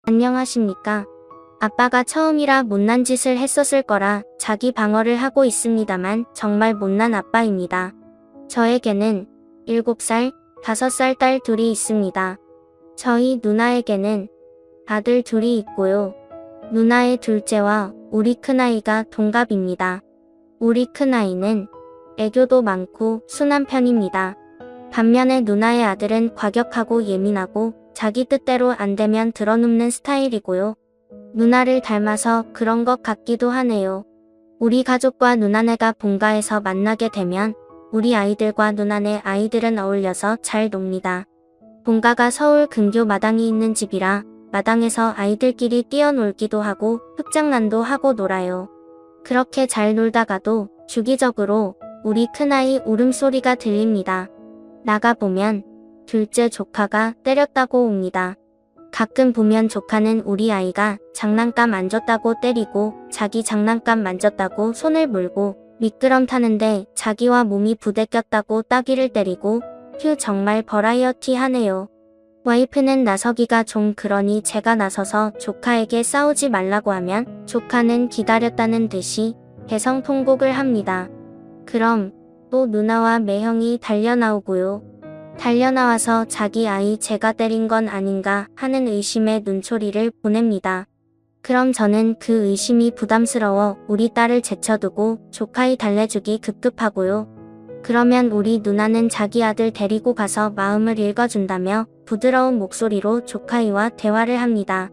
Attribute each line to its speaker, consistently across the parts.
Speaker 1: 안녕하십니까. 아빠가 처음이라 못난 짓을 했었을 거라 자기 방어를 하고 있습니다만 정말 못난 아빠입니다. 저에게는 7살, 5살 딸 둘이 있습니다. 저희 누나에게는 아들 둘이 있고요. 누나의 둘째와 우리 큰아이가 동갑입니다. 우리 큰아이는 애교도 많고 순한 편입니다. 반면에 누나의 아들은 과격하고 예민하고 자기 뜻대로 안 되면 드러눕는 스타일이고요. 누나를 닮아서 그런 것 같기도 하네요. 우리 가족과 누나네가 본가에서 만나게 되면 우리 아이들과 누나네 아이들은 어울려서 잘 놉니다. 본가가 서울 근교 마당이 있는 집이라 마당에서 아이들끼리 뛰어놀기도 하고 흙장난도 하고 놀아요. 그렇게 잘 놀다가도 주기적으로 우리 큰아이 울음소리가 들립니다. 나가보면 둘째 조카가 때렸다고 옵니다. 가끔 보면 조카는 우리 아이가 장난감 만졌다고 때리고 자기 장난감 만졌다고 손을 물고 미끄럼 타는데 자기와 몸이 부대꼈다고 따귀를 때리고 휴 정말 버라이어티하네요. 와이프는 나서기가 좀 그러니 제가 나서서 조카에게 싸우지 말라고 하면 조카는 기다렸다는 듯이 대성통곡을 합니다. 그럼 또 누나와 매형이 달려나오고요. 달려나와서 자기 아이 제가 때린 건 아닌가 하는 의심의 눈초리를 보냅니다. 그럼 저는 그 의심이 부담스러워 우리 딸을 제쳐두고 조카이 달래주기 급급하고요. 그러면 우리 누나는 자기 아들 데리고 가서 마음을 읽어준다며 부드러운 목소리로 조카이와 대화를 합니다.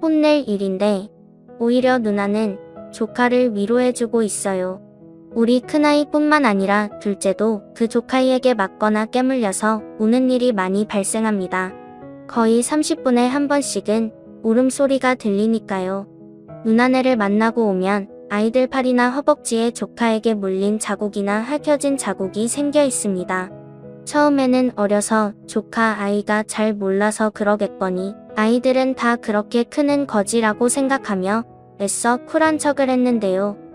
Speaker 1: 혼낼 일인데 오히려 누나는 조카를 위로해주고 있어요. 우리 큰아이뿐만 아니라 둘째도 그 조카이에게 맞거나 깨물려서 우는 일이 많이 발생합니다. 거의 30분에 한 번씩은 울음소리가 들리니까요. 누나네를 만나고 오면 아이들 팔이나 허벅지에 조카에게 물린 자국이나 핥혀진 자국이 생겨 있습니다. 처음에는 어려서 조카 아이가 잘 몰라서 그러겠거니 아이들은 다 그렇게 크는 거지라고 생각하며 애써 쿨한 척을 했는데요.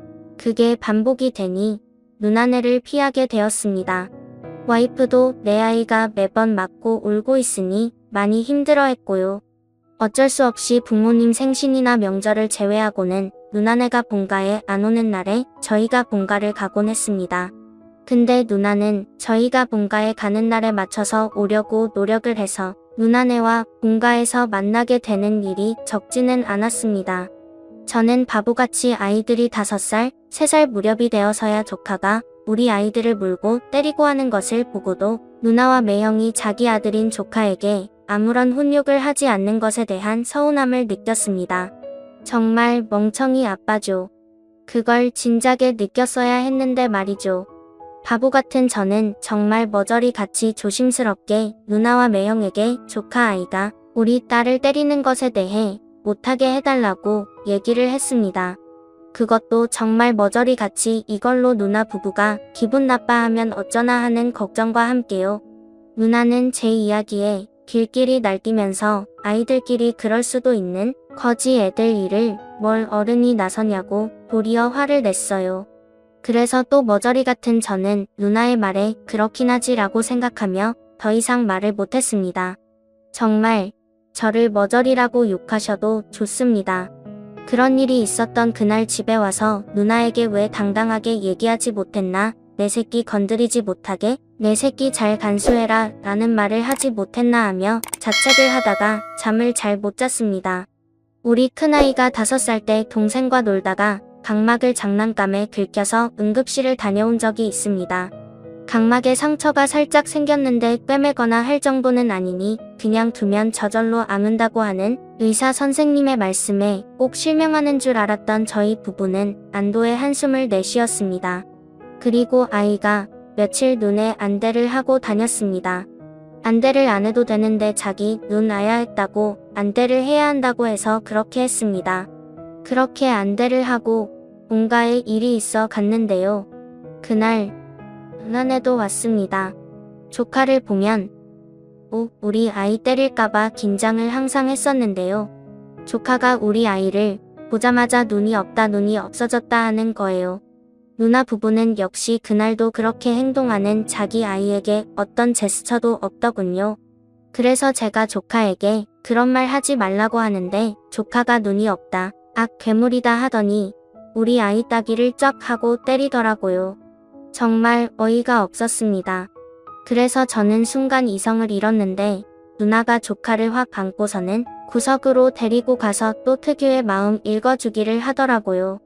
Speaker 1: 그게 반복이 되니 누나네를 피하게 되었습니다. 와이프도 내 아이가 매번 맞고 울고 있으니 많이 힘들어했고요. 어쩔 수 없이 부모님 생신이나 명절을 제외하고는 누나네가 본가에 안 오는 날에 저희가 본가를 가곤 했습니다. 근데 누나는 저희가 본가에 가는 날에 맞춰서 오려고 노력을 해서 누나네와 본가에서 만나게 되는 일이 적지는 않았습니다. 저는 바보같이 아이들이 5살, 3살 무렵이 되어서야 조카가 우리 아이들을 물고 때리고 하는 것을 보고도 누나와 매형이 자기 아들인 조카에게 아무런 훈육을 하지 않는 것에 대한 서운함을 느꼈습니다. 정말 멍청이 아빠죠. 그걸 진작에 느꼈어야 했는데 말이죠. 바보 같은 저는 정말 머저리 같이 조심스럽게 누나와 매형에게 조카 아이가 우리 딸을 때리는 것에 대해 못하게 해달라고 얘기를 했습니다. 그것도 정말 머저리 같이 이걸로 누나 부부가 기분 나빠하면 어쩌나 하는 걱정과 함께요. 누나는 제 이야기에 길길이 날뛰면서 아이들끼리 그럴 수도 있는 거지 애들 일을 뭘 어른이 나서냐고 도리어 화를 냈어요. 그래서 또 머저리 같은 저는 누나의 말에 그렇긴 하지라고 생각하며 더 이상 말을 못했습니다. 정말 저를 머저리라고 욕하셔도 좋습니다. 그런 일이 있었던 그날 집에 와서 누나에게 왜 당당하게 얘기하지 못했나, 내 새끼 건드리지 못하게, 내 새끼 잘 간수해라 라는 말을 하지 못했나 하며 자책을 하다가 잠을 잘 못 잤습니다. 우리 큰아이가 5살 때 동생과 놀다가 각막을 장난감에 긁혀서 응급실을 다녀온 적이 있습니다. 각막에 상처가 살짝 생겼는데 꿰매거나 할 정도는 아니니 그냥 두면 저절로 아문다고 하는 의사 선생님의 말씀에 꼭 실명하는 줄 알았던 저희 부부는 안도의 한숨을 내쉬었습니다. 그리고 아이가 며칠 눈에 안대를 하고 다녔습니다. 안대를 안 해도 되는데 자기 눈 아야 했다고 안대를 해야 한다고 해서 그렇게 했습니다. 그렇게 안대를 하고 본가에 일이 있어 갔는데요. 그날 누나네도 왔습니다. 조카를 보면 우리 아이 때릴까봐 긴장을 항상 했었는데요. 조카가 우리 아이를 보자마자 눈이 없다 눈이 없어졌다 하는 거예요. 누나 부부는 역시 그날도 그렇게 행동하는 자기 아이에게 어떤 제스처도 없더군요. 그래서 제가 조카에게 그런 말 하지 말라고 하는데 조카가 눈이 없다. 악 괴물이다 하더니 우리 아이 따귀를 쩍 하고 때리더라고요. 정말 어이가 없었습니다. 그래서 저는 순간 이성을 잃었는데 누나가 조카를 확 안고서는 구석으로 데리고 가서 또 특유의 마음 읽어주기를 하더라고요.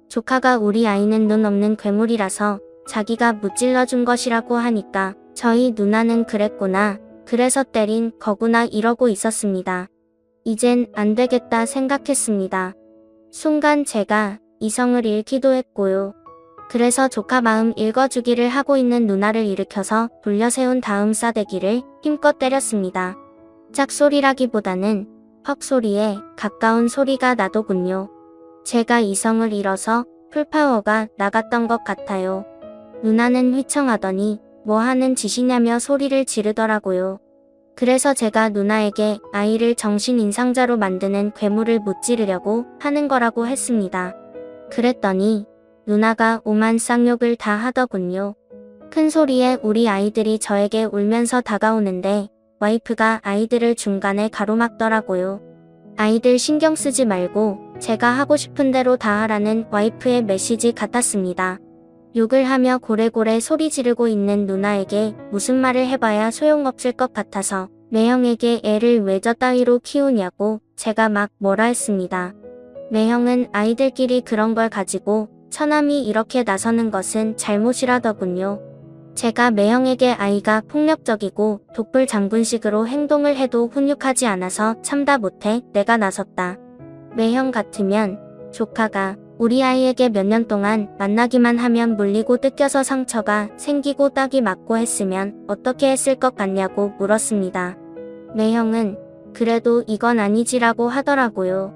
Speaker 1: 조카가 우리 아이는 눈 없는 괴물이라서 자기가 무찔러준 것이라고 하니까 저희 누나는 그랬구나. 그래서 때린 거구나 이러고 있었습니다. 이젠 안 되겠다 생각했습니다. 순간 제가 이성을 잃기도 했고요. 그래서 조카 마음 읽어주기를 하고 있는 누나를 일으켜서 돌려세운 다음 싸대기를 힘껏 때렸습니다. 짝소리라기보다는 헉소리에 가까운 소리가 나더군요. 제가 이성을 잃어서 풀파워가 나갔던 것 같아요. 누나는 휘청하더니 뭐 하는 짓이냐며 소리를 지르더라고요. 그래서 제가 누나에게 아이를 정신인상자로 만드는 괴물을 무찌르려고 하는 거라고 했습니다. 그랬더니 누나가 오만 쌍욕을 다 하더군요. 큰 소리에 우리 아이들이 저에게 울면서 다가오는데 와이프가 아이들을 중간에 가로막더라고요. 아이들 신경 쓰지 말고 제가 하고 싶은 대로 다 하라는 와이프의 메시지 같았습니다. 욕을 하며 고래고래 소리 지르고 있는 누나에게 무슨 말을 해봐야 소용없을 것 같아서 매형에게 애를 왜 저 따위로 키우냐고 제가 막 뭐라 했습니다. 매형은 아이들끼리 그런 걸 가지고 처남이 이렇게 나서는 것은 잘못이라더군요. 제가 매형에게 아이가 폭력적이고 독불 장군식으로 행동을 해도 훈육하지 않아서 참다 못해 내가 나섰다. 매형 같으면 조카가 우리 아이에게 몇 년 동안 만나기만 하면 물리고 뜯겨서 상처가 생기고 딱이 맞고 했으면 어떻게 했을 것 같냐고 물었습니다. 매형은 그래도 이건 아니지라고 하더라고요.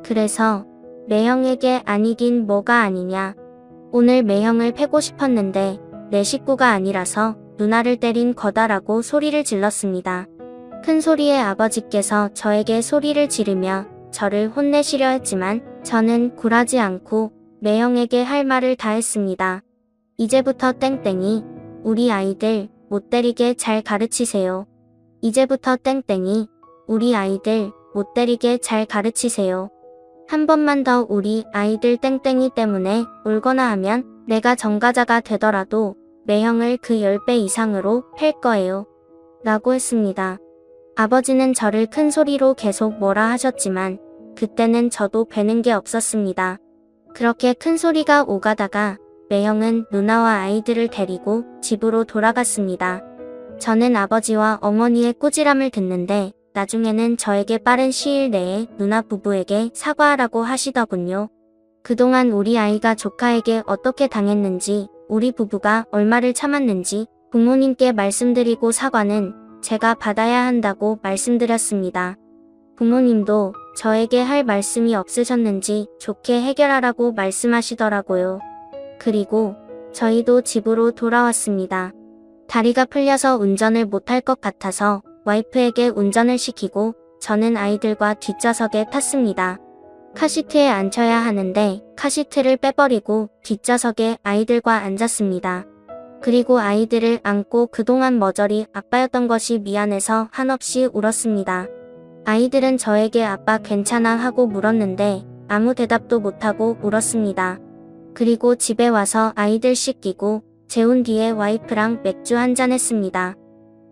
Speaker 1: 그래서 매형에게 아니긴 뭐가 아니냐. 오늘 매형을 패고 싶었는데 내 식구가 아니라서 누나를 때린 거다라고 소리를 질렀습니다. 큰 소리에 아버지께서 저에게 소리를 지르며 저를 혼내시려 했지만 저는 굴하지 않고 매형에게 할 말을 다 했습니다. 이제부터 땡땡이 우리 아이들 못 때리게 잘 가르치세요. 이제부터 땡땡이 우리 아이들 못 때리게 잘 가르치세요. 한 번만 더 우리 아이들 땡땡이 때문에 울거나 하면 내가 전가자가 되더라도 매형을 그 10배 이상으로 팰 거예요. 라고 했습니다. 아버지는 저를 큰 소리로 계속 뭐라 하셨지만 그때는 저도 배는 게 없었습니다. 그렇게 큰 소리가 오가다가 매형은 누나와 아이들을 데리고 집으로 돌아갔습니다. 저는 아버지와 어머니의 꾸지람을 듣는데 나중에는 저에게 빠른 시일 내에 누나 부부에게 사과하라고 하시더군요. 그동안 우리 아이가 조카에게 어떻게 당했는지, 우리 부부가 얼마를 참았는지 부모님께 말씀드리고 사과는 제가 받아야 한다고 말씀드렸습니다. 부모님도 저에게 할 말씀이 없으셨는지 좋게 해결하라고 말씀하시더라고요. 그리고 저희도 집으로 돌아왔습니다. 다리가 풀려서 운전을 못할 것 같아서 와이프에게 운전을 시키고 저는 아이들과 뒷좌석에 탔습니다. 카시트에 앉혀야 하는데 카시트를 빼버리고 뒷좌석에 아이들과 앉았습니다. 그리고 아이들을 안고 그동안 머저리 아빠였던 것이 미안해서 한없이 울었습니다. 아이들은 저에게 아빠 괜찮아 하고 물었는데 아무 대답도 못하고 울었습니다. 그리고 집에 와서 아이들 씻기고 재운 뒤에 와이프랑 맥주 한잔 했습니다.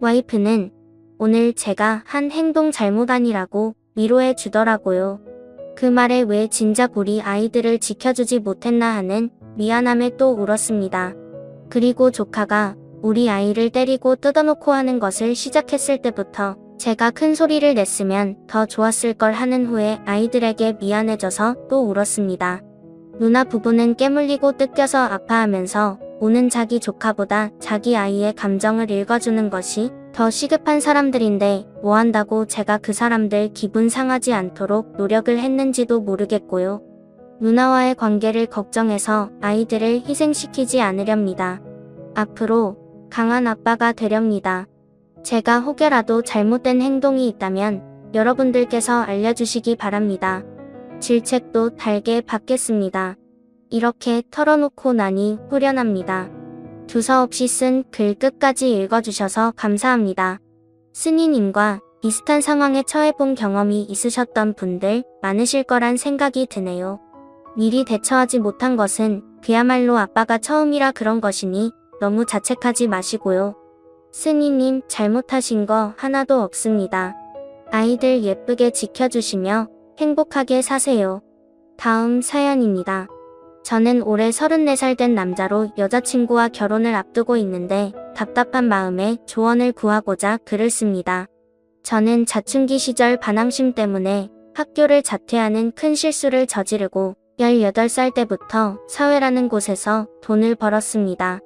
Speaker 1: 와이프는 오늘 제가 한 행동 잘못 아니라고 위로해 주더라고요. 그 말에 왜 진작 우리 아이들을 지켜주지 못했나 하는 미안함에 또 울었습니다. 그리고 조카가 우리 아이를 때리고 뜯어놓고 하는 것을 시작했을 때부터 제가 큰 소리를 냈으면 더 좋았을 걸 하는 후에 아이들에게 미안해져서 또 울었습니다. 누나 부부는 깨물리고 뜯겨서 아파하면서 우는 자기 조카보다 자기 아이의 감정을 읽어주는 것이 더 시급한 사람들인데 뭐 한다고 제가 그 사람들 기분 상하지 않도록 노력을 했는지도 모르겠고요. 누나와의 관계를 걱정해서 아이들을 희생시키지 않으렵니다. 앞으로 강한 아빠가 되렵니다. 제가 혹여라도 잘못된 행동이 있다면 여러분들께서 알려주시기 바랍니다. 질책도 달게 받겠습니다. 이렇게 털어놓고 나니 후련합니다. 두서없이 쓴 글 끝까지 읽어주셔서 감사합니다. 스니님과 비슷한 상황에 처해본 경험이 있으셨던 분들 많으실 거란 생각이 드네요. 미리 대처하지 못한 것은 그야말로 아빠가 처음이라 그런 것이니 너무 자책하지 마시고요. 스니님 잘못하신 거 하나도 없습니다. 아이들 예쁘게 지켜주시며 행복하게 사세요. 다음 사연입니다. 저는 올해 34살 된 남자로 여자친구와 결혼을 앞두고 있는데 답답한 마음에 조언을 구하고자 글을 씁니다. 저는 사춘기 시절 반항심 때문에 학교를 자퇴하는 큰 실수를 저지르고 18살 때부터 사회라는 곳에서 돈을 벌었습니다.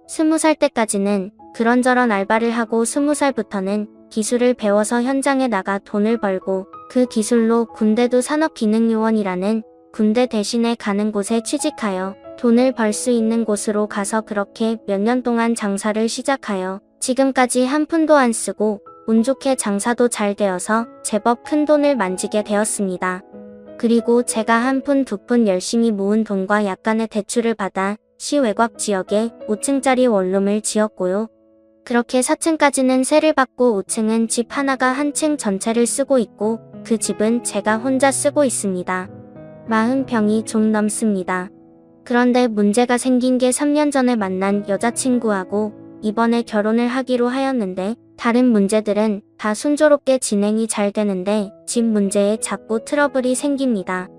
Speaker 1: 20살 때까지는 그런저런 알바를 하고 20살부터는 기술을 배워서 현장에 나가 돈을 벌고 그 기술로 군대도 산업기능요원이라는 군대 대신에 가는 곳에 취직하여 돈을 벌 수 있는 곳으로 가서 그렇게 몇 년 동안 장사를 시작하여 지금까지 한 푼도 안 쓰고 운 좋게 장사도 잘 되어서 제법 큰 돈을 만지게 되었습니다. 그리고 제가 한 푼, 두 푼 열심히 모은 돈과 약간의 대출을 받아 시외곽 지역에 5층짜리 원룸을 지었고요. 그렇게 4층까지는 세를 받고 5층은 집 하나가 한 층 전체를 쓰고 있고 그 집은 제가 혼자 쓰고 있습니다. 40평이 좀 넘습니다. 그런데 문제가 생긴 게 3년 전에 만난 여자친구하고 이번에 결혼을 하기로 하였는데 다른 문제들은 다 순조롭게 진행이 잘 되는데 집 문제에 자꾸 트러블이 생깁니다.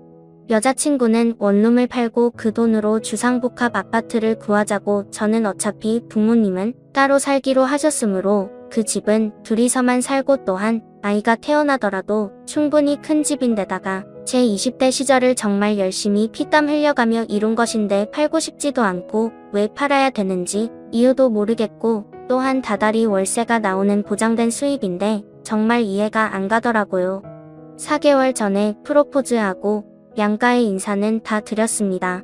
Speaker 1: 여자친구는 원룸을 팔고 그 돈으로 주상복합 아파트를 구하자고 저는 어차피 부모님은 따로 살기로 하셨으므로 그 집은 둘이서만 살고 또한 아이가 태어나더라도 충분히 큰 집인데다가 제 20대 시절을 정말 열심히 피땀 흘려가며 이룬 것인데 팔고 싶지도 않고 왜 팔아야 되는지 이유도 모르겠고 또한 다달이 월세가 나오는 보장된 수입인데 정말 이해가 안 가더라고요. 4개월 전에 프로포즈하고 양가의 인사는 다 드렸습니다.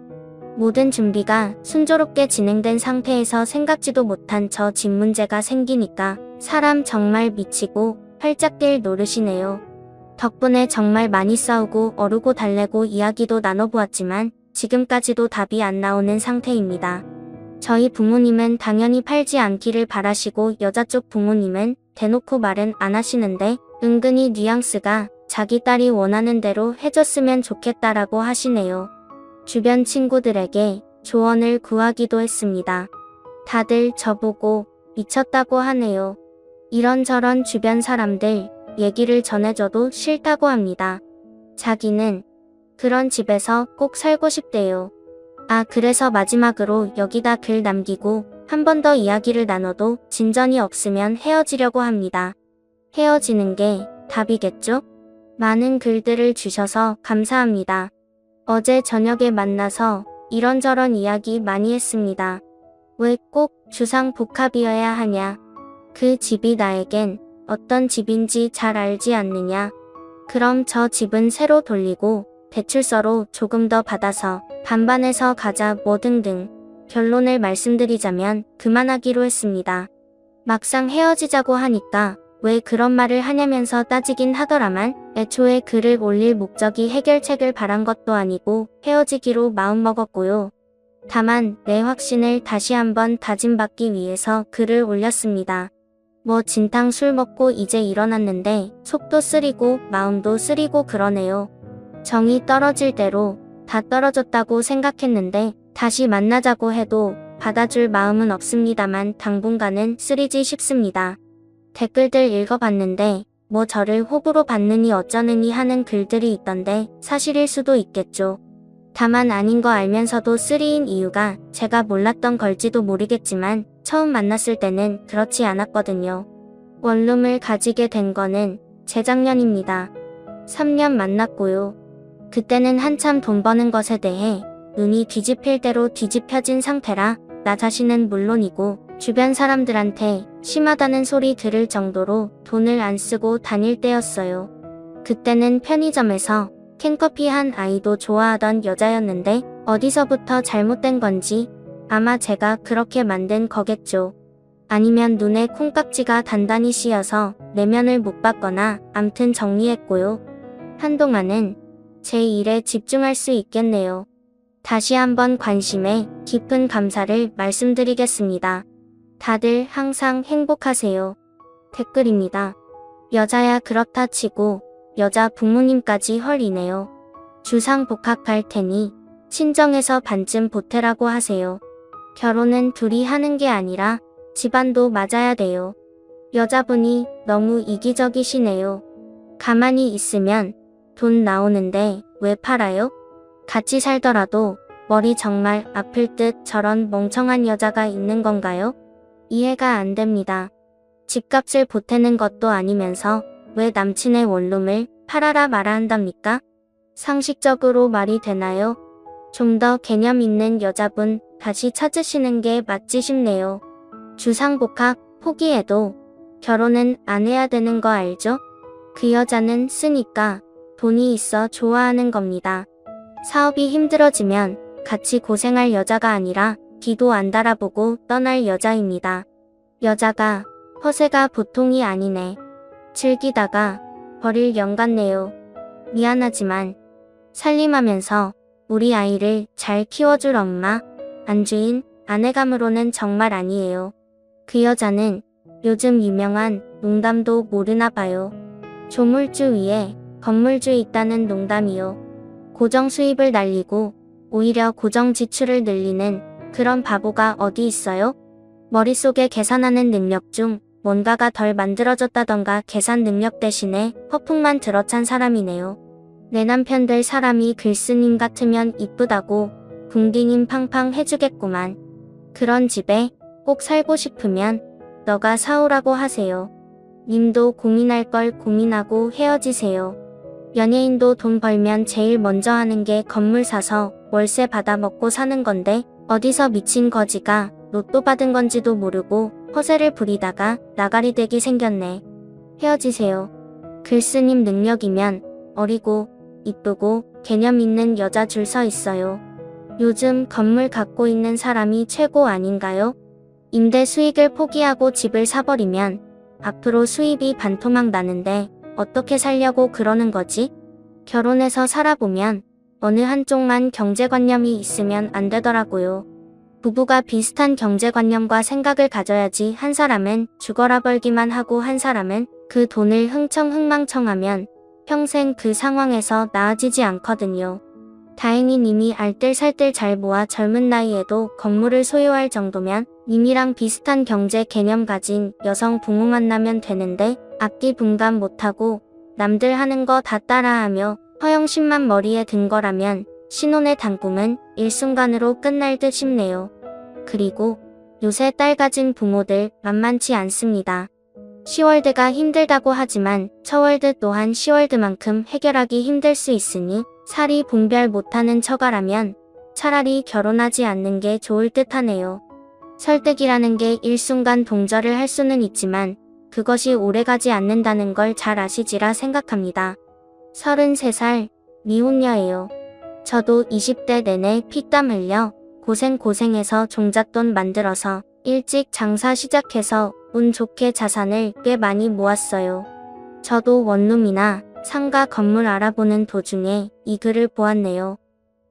Speaker 1: 모든 준비가 순조롭게 진행된 상태에서 생각지도 못한 저 집 문제가 생기니까 사람 정말 미치고 활짝 뛸 노릇이네요. 덕분에 정말 많이 싸우고 어르고 달래고 이야기도 나눠보았지만 지금까지도 답이 안 나오는 상태입니다. 저희 부모님은 당연히 팔지 않기를 바라시고 여자 쪽 부모님은 대놓고 말은 안 하시는데 은근히 뉘앙스가 자기 딸이 원하는 대로 해줬으면 좋겠다라고 하시네요. 주변 친구들에게 조언을 구하기도 했습니다. 다들 저보고 미쳤다고 하네요. 이런저런 주변 사람들 얘기를 전해줘도 싫다고 합니다. 자기는 그런 집에서 꼭 살고 싶대요. 아, 그래서 마지막으로 여기다 글 남기고 한 번 더 이야기를 나눠도 진전이 없으면 헤어지려고 합니다. 헤어지는 게 답이겠죠? 많은 글들을 주셔서 감사합니다. 어제 저녁에 만나서 이런저런 이야기 많이 했습니다. 왜 꼭 주상복합이어야 하냐? 그 집이 나에겐 어떤 집인지 잘 알지 않느냐? 그럼 저 집은 새로 돌리고 대출서로 조금 더 받아서 반반해서 가자 뭐 등등. 결론을 말씀드리자면 그만하기로 했습니다. 막상 헤어지자고 하니까 왜 그런 말을 하냐면서 따지긴 하더라만 애초에 글을 올릴 목적이 해결책을 바란 것도 아니고 헤어지기로 마음먹었고요. 다만 내 확신을 다시 한번 다짐받기 위해서 글을 올렸습니다. 뭐 진탕 술 먹고 이제 일어났는데 속도 쓰리고 마음도 쓰리고 그러네요. 정이 떨어질 대로 다 떨어졌다고 생각했는데 다시 만나자고 해도 받아줄 마음은 없습니다만 당분간은 쓰리지 싶습니다. 댓글들 읽어봤는데 뭐 저를 호불호 받느니 어쩌느니 하는 글들이 있던데 사실일 수도 있겠죠. 다만 아닌 거 알면서도 쓰리인 이유가 제가 몰랐던 걸지도 모르겠지만 처음 만났을 때는 그렇지 않았거든요. 원룸을 가지게 된 거는 재작년입니다. 3년 만났고요. 그때는 한참 돈 버는 것에 대해 눈이 뒤집힐 대로 뒤집혀진 상태라 나 자신은 물론이고 주변 사람들한테 심하다는 소리 들을 정도로 돈을 안 쓰고 다닐 때였어요. 그때는 편의점에서 캔커피 한 아이도 좋아하던 여자였는데 어디서부터 잘못된 건지 아마 제가 그렇게 만든 거겠죠. 아니면 눈에 콩깍지가 단단히 씌어서 내면을 못 봤거나 암튼 정리했고요. 한동안은 제 일에 집중할 수 있겠네요. 다시 한번 관심에 깊은 감사를 말씀드리겠습니다. 다들 항상 행복하세요. 댓글입니다. 여자야 그렇다 치고 여자 부모님까지 헐이네요. 주상복합 갈 테니 친정에서 반쯤 보태라고 하세요. 결혼은 둘이 하는 게 아니라 집안도 맞아야 돼요. 여자분이 너무 이기적이시네요. 가만히 있으면 돈 나오는데 왜 팔아요? 같이 살더라도 머리 정말 아플 듯 저런 멍청한 여자가 있는 건가요? 이해가 안 됩니다. 집값을 보태는 것도 아니면서 왜 남친의 원룸을 팔아라 말아 한답니까? 상식적으로 말이 되나요? 좀 더 개념 있는 여자분 다시 찾으시는 게 맞지 싶네요. 주상복합 포기해도 결혼은 안 해야 되는 거 알죠? 그 여자는 쓰니까 돈이 있어 좋아하는 겁니다. 사업이 힘들어지면 같이 고생할 여자가 아니라 뒤도 안 달아보고 떠날 여자입니다. 여자가 허세가 보통이 아니네. 즐기다가 버릴 영 같네요. 미안하지만 살림하면서 우리 아이를 잘 키워줄 엄마, 안주인, 아내감으로는 정말 아니에요. 그 여자는 요즘 유명한 농담도 모르나 봐요. 조물주 위에 건물주 있다는 농담이요. 고정 수입을 날리고 오히려 고정 지출을 늘리는 그런 바보가 어디 있어요? 머릿속에 계산하는 능력 중 뭔가가 덜 만들어졌다던가 계산 능력 대신에 허풍만 들어찬 사람이네요. 내 남편 될 사람이 글쓰님 같으면 이쁘다고 궁디님 팡팡 해주겠구만. 그런 집에 꼭 살고 싶으면 너가 사오라고 하세요. 님도 고민할 걸 고민하고 헤어지세요. 연예인도 돈 벌면 제일 먼저 하는 게 건물 사서 월세 받아 먹고 사는 건데 어디서 미친 거지가 로또 받은 건지도 모르고 허세를 부리다가 나가리 되기 생겼네. 헤어지세요. 글쓰님 능력이면 어리고 이쁘고 개념 있는 여자 줄 서 있어요. 요즘 건물 갖고 있는 사람이 최고 아닌가요? 임대 수익을 포기하고 집을 사버리면 앞으로 수입이 반토막 나는데 어떻게 살려고 그러는 거지? 결혼해서 살아보면 어느 한쪽만 경제관념이 있으면 안 되더라고요. 부부가 비슷한 경제관념과 생각을 가져야지. 한 사람은 죽어라 벌기만 하고 한 사람은 그 돈을 흥청흥망청하면 평생 그 상황에서 나아지지 않거든요. 다행히 님이 알뜰살뜰 잘 모아 젊은 나이에도 건물을 소유할 정도면 님이랑 비슷한 경제 개념 가진 여성 부모 만나면 되는데 앞뒤 분간 못하고 남들 하는 거 다 따라하며 허영심만 머리에 든 거라면 신혼의 단꿈은 일순간으로 끝날 듯 싶네요. 그리고 요새 딸 가진 부모들 만만치 않습니다. 시월드가 힘들다고 하지만 처월드 또한 시월드만큼 해결하기 힘들 수 있으니 살이 분별 못하는 처가라면 차라리 결혼하지 않는 게 좋을 듯 하네요. 설득이라는 게 일순간 동절을 할 수는 있지만 그것이 오래가지 않는다는 걸 잘 아시지라 생각합니다. 33살 미혼녀예요. 저도 20대 내내 피땀 흘려 고생해서 종잣돈 만들어서 일찍 장사 시작해서 운 좋게 자산을 꽤 많이 모았어요. 저도 원룸이나 상가 건물 알아보는 도중에 이 글을 보았네요.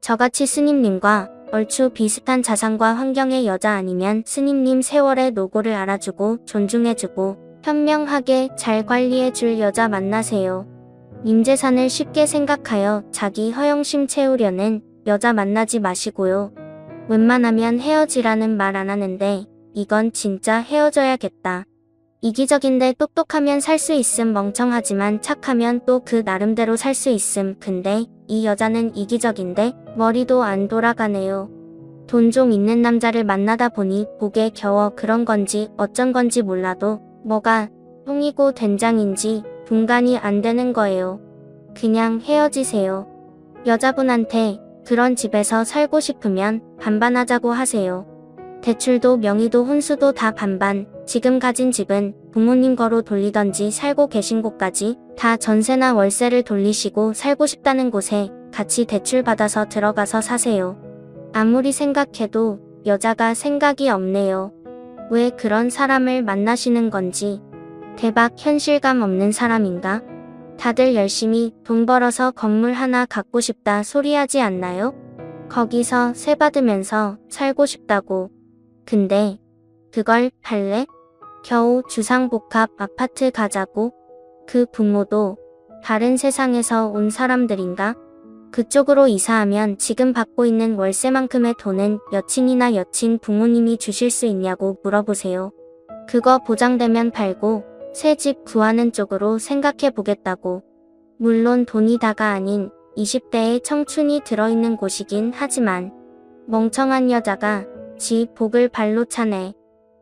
Speaker 1: 저같이 스님님과 얼추 비슷한 자산과 환경의 여자 아니면 스님님 세월의 노고를 알아주고 존중해주고 현명하게 잘 관리해줄 여자 만나세요. 님 재산을 쉽게 생각하여 자기 허영심 채우려는 여자 만나지 마시고요. 웬만하면 헤어지라는 말 안 하는데 이건 진짜 헤어져야겠다. 이기적인데 똑똑하면 살 수 있음, 멍청하지만 착하면 또 그 나름대로 살 수 있음. 근데 이 여자는 이기적인데 머리도 안 돌아가네요. 돈 좀 있는 남자를 만나다 보니 복에 겨워 그런 건지 어쩐 건지 몰라도 뭐가 똥이고 된장인지 분간이 안 되는 거예요. 그냥 헤어지세요. 여자분한테 그런 집에서 살고 싶으면 반반하자고 하세요. 대출도 명의도 혼수도 다 반반. 지금 가진 집은 부모님 거로 돌리던지 살고 계신 곳까지 다 전세나 월세를 돌리시고 살고 싶다는 곳에 같이 대출 받아서 들어가서 사세요. 아무리 생각해도 여자가 생각이 없네요. 왜 그런 사람을 만나시는 건지. 대박 현실감 없는 사람인가? 다들 열심히 돈 벌어서 건물 하나 갖고 싶다 소리하지 않나요? 거기서 세 받으면서 살고 싶다고. 근데 그걸 팔래? 겨우 주상복합 아파트 가자고? 그 부모도 다른 세상에서 온 사람들인가? 그쪽으로 이사하면 지금 받고 있는 월세만큼의 돈은 여친이나 여친 부모님이 주실 수 있냐고 물어보세요. 그거 보장되면 팔고 새 집 구하는 쪽으로 생각해 보겠다고. 물론 돈이 다가 아닌 20대의 청춘이 들어있는 곳이긴 하지만 멍청한 여자가 지 복을 발로 차네.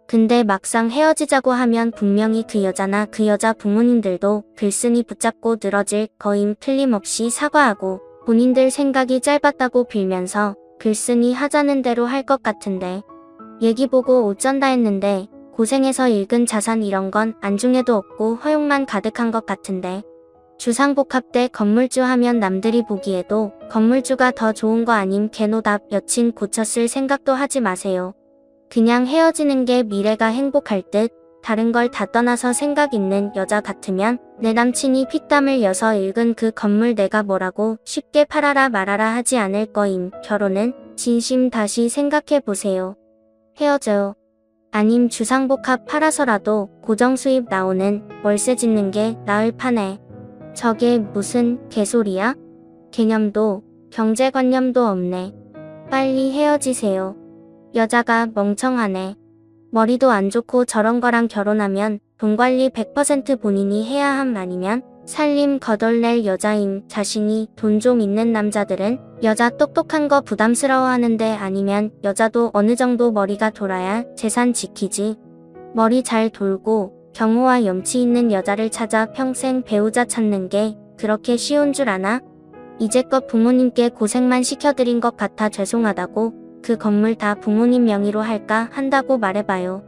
Speaker 1: 근데 막상 헤어지자고 하면 분명히 그 여자나 그 여자 부모님들도 글쓴이 붙잡고 늘어질 거임 틀림없이 사과하고 본인들 생각이 짧았다고 빌면서 글쓴이 하자는 대로 할 것 같은데 얘기 보고 어쩐다 했는데 고생해서 읽은 자산 이런 건 안중에도 없고 허용만 가득한 것 같은데 주상복합 때 건물주 하면 남들이 보기에도 건물주가 더 좋은 거 아님 개노답 여친 고쳤을 생각도 하지 마세요. 그냥 헤어지는 게 미래가 행복할 듯 다른 걸 다 떠나서 생각 있는 여자 같으면 내 남친이 피땀을 여서 읽은 그 건물 내가 뭐라고 쉽게 팔아라 말아라 하지 않을 거임. 결혼은 진심 다시 생각해 보세요. 헤어져요. 아님 주상복합 팔아서라도 고정수입 나오는 월세 짓는 게 나을 판에. 저게 무슨 개소리야? 개념도 경제관념도 없네. 빨리 헤어지세요. 여자가 멍청하네. 머리도 안 좋고 저런 거랑 결혼하면 돈 관리 100% 본인이 해야 함 아니면 살림 거덜낼 여자임. 자신이 돈 좀 있는 남자들은 여자 똑똑한 거 부담스러워하는데 아니면 여자도 어느 정도 머리가 돌아야 재산 지키지. 머리 잘 돌고 경호와 염치 있는 여자를 찾아 평생 배우자 찾는 게 그렇게 쉬운 줄 아나? 이제껏 부모님께 고생만 시켜드린 것 같아 죄송하다고. 그 건물 다 부모님 명의로 할까 한다고 말해봐요.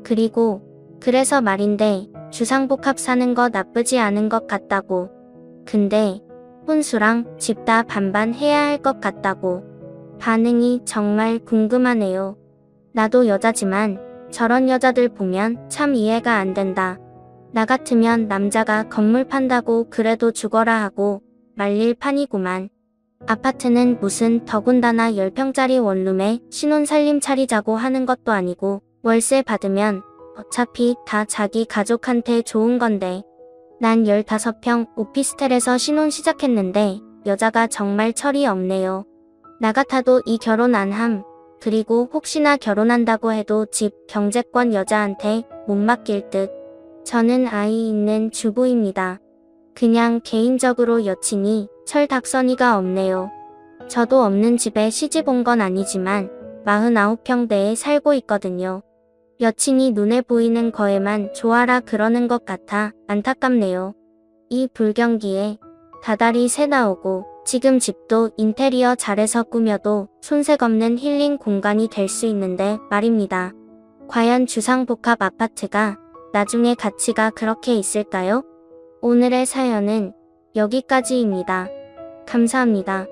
Speaker 1: 그리고 그래서 말인데 주상복합 사는 거 나쁘지 않은 것 같다고. 근데 혼수랑 집 다 반반 해야 할 것 같다고. 반응이 정말 궁금하네요. 나도 여자지만 저런 여자들 보면 참 이해가 안 된다. 나 같으면 남자가 건물 판다고 그래도 죽어라 하고 말릴 판이구만. 아파트는 무슨 더군다나 10평짜리 원룸에 신혼살림 차리자고 하는 것도 아니고 월세 받으면 어차피 다 자기 가족한테 좋은 건데. 난 15평 오피스텔에서 신혼 시작했는데 여자가 정말 철이 없네요. 나 같아도 이 결혼 안 함. 그리고 혹시나 결혼한다고 해도 집, 경제권 여자한테 못 맡길 듯. 저는 아이 있는 주부입니다. 그냥 개인적으로 여친이 철닥서니가 없네요. 저도 없는 집에 시집 온 건 아니지만 49평대에 살고 있거든요. 여친이 눈에 보이는 거에만 좋아라 그러는 것 같아 안타깝네요. 이 불경기에 다달이 새 나오고 지금 집도 인테리어 잘해서 꾸며도 손색 없는 힐링 공간이 될 수 있는데 말입니다. 과연 주상복합 아파트가 나중에 가치가 그렇게 있을까요? 오늘의 사연은 여기까지입니다. 감사합니다.